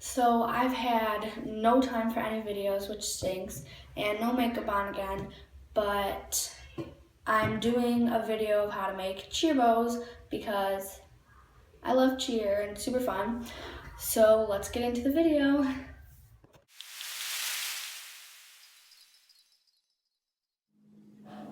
So I've had no time for any videos, which stinks, and no makeup on again, but I'm doing a video of how to make cheer bows because I love cheer and it's super fun. So let's get into the video.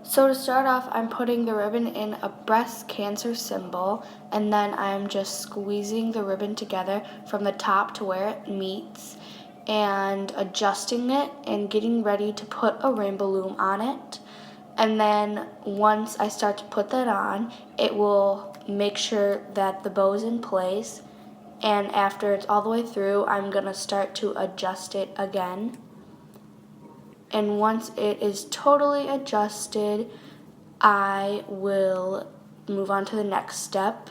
So to start off, I'm putting the ribbon in a breast cancer symbol, and then I'm just squeezing the ribbon together from the top to where it meets and adjusting it and getting ready to put a rainbow loom on it. And then once I start to put that on, it will make sure that the bow is in place. And after it's all the way through, I'm gonna start to adjust it again. And once it is totally adjusted, I will move on to the next step.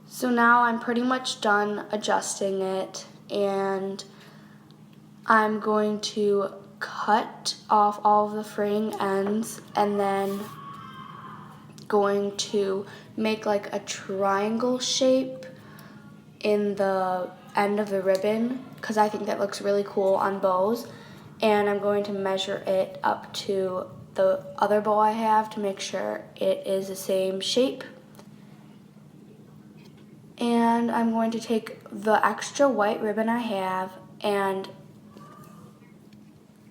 So now I'm pretty much done adjusting it, and I'm going to cut off all of the fraying ends and then going to make like a triangle shape in the end of the ribbon because I think that looks really cool on bows. And I'm going to measure it up to the other bow I have to make sure it is the same shape. And I'm going to take the extra white ribbon I have and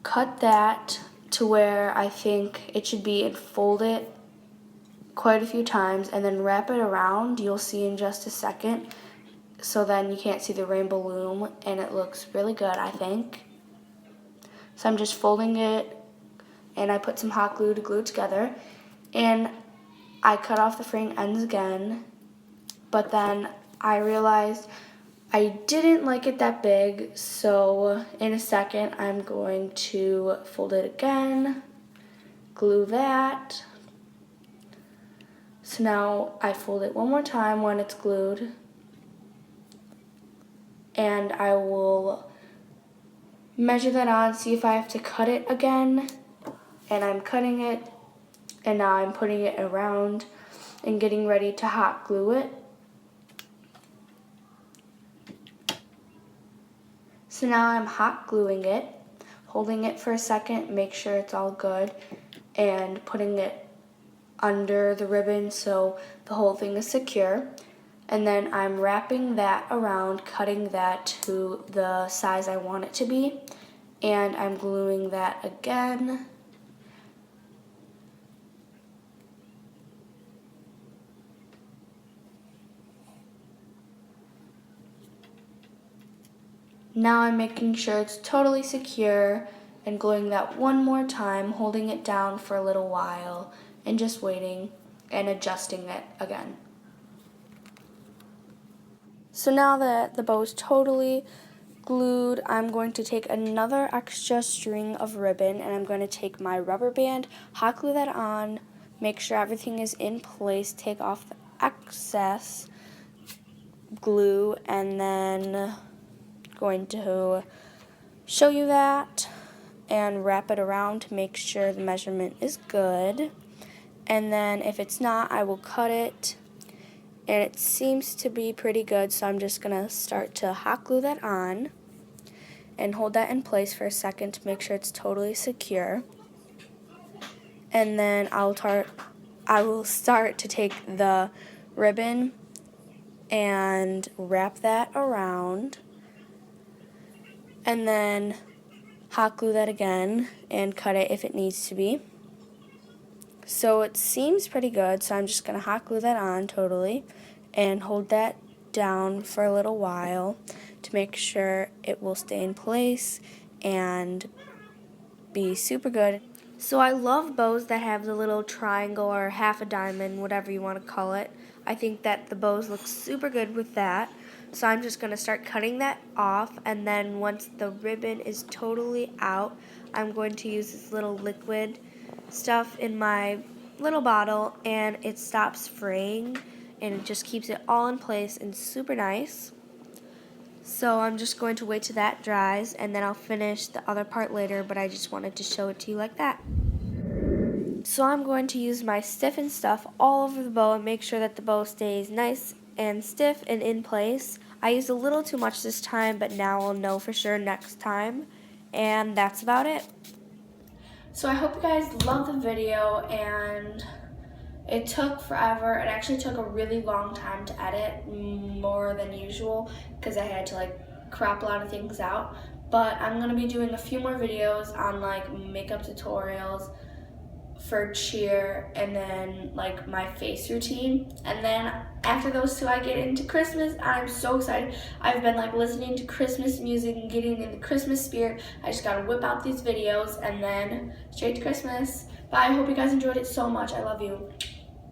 cut that to where I think it should be and fold it quite a few times and then wrap it around. You'll see in just a second. So then you can't see the rainbow loom and it looks really good, I think. So I'm just folding it and I put some hot glue to glue it together, and I cut off the fraying ends again, but then I realized I didn't like it that big, so in a second I'm going to fold it again, glue that. So now I fold it one more time when it's glued, and I will measure that on, see if I have to cut it again, and I'm cutting it, and now I'm putting it around and getting ready to hot glue it. So now I'm hot gluing it, holding it for a second, make sure it's all good, and putting it under the ribbon so the whole thing is secure. And then I'm wrapping that around, cutting that to the size I want it to be, and I'm gluing that again. Now I'm making sure it's totally secure and gluing that one more time, holding it down for a little while and just waiting and adjusting it again. So now that the bow is totally glued, I'm going to take another extra string of ribbon and I'm going to take my rubber band, hot glue that on, make sure everything is in place, take off the excess glue, and then going to show you that and wrap it around to make sure the measurement is good. And then if it's not, I will cut it, and it seems to be pretty good, so I'm just gonna start to hot glue that on and hold that in place for a second to make sure it's totally secure. And then I will start to take the ribbon and wrap that around, and then hot glue that again and cut it if it needs to be. So it seems pretty good, so I'm just going to hot glue that on totally and hold that down for a little while to make sure it will stay in place and be super good. So I love bows that have the little triangle or half a diamond, whatever you want to call it. I think that the bows look super good with that. So I'm just going to start cutting that off, and then once the ribbon is totally out, I'm going to use this little liquid stuff in my little bottle, and it stops fraying and it just keeps it all in place and super nice. So I'm just going to wait till that dries, and then I'll finish the other part later, but I just wanted to show it to you like that. So I'm going to use my Stiff and Stuff all over the bow and make sure that the bow stays nice and stiff and in place. I used a little too much this time, but now I'll know for sure next time. And that's about it. So I hope you guys loved the video, and it took forever. It actually took a really long time to edit, more than usual, because I had to like crop a lot of things out. But I'm gonna be doing a few more videos on like makeup tutorials for cheer, and then like my face routine, and then after those two I get into Christmas. I'm so excited. I've been like listening to Christmas music and getting in the Christmas spirit. I just gotta whip out these videos and then straight to Christmas. But I hope you guys enjoyed it so much. I love you.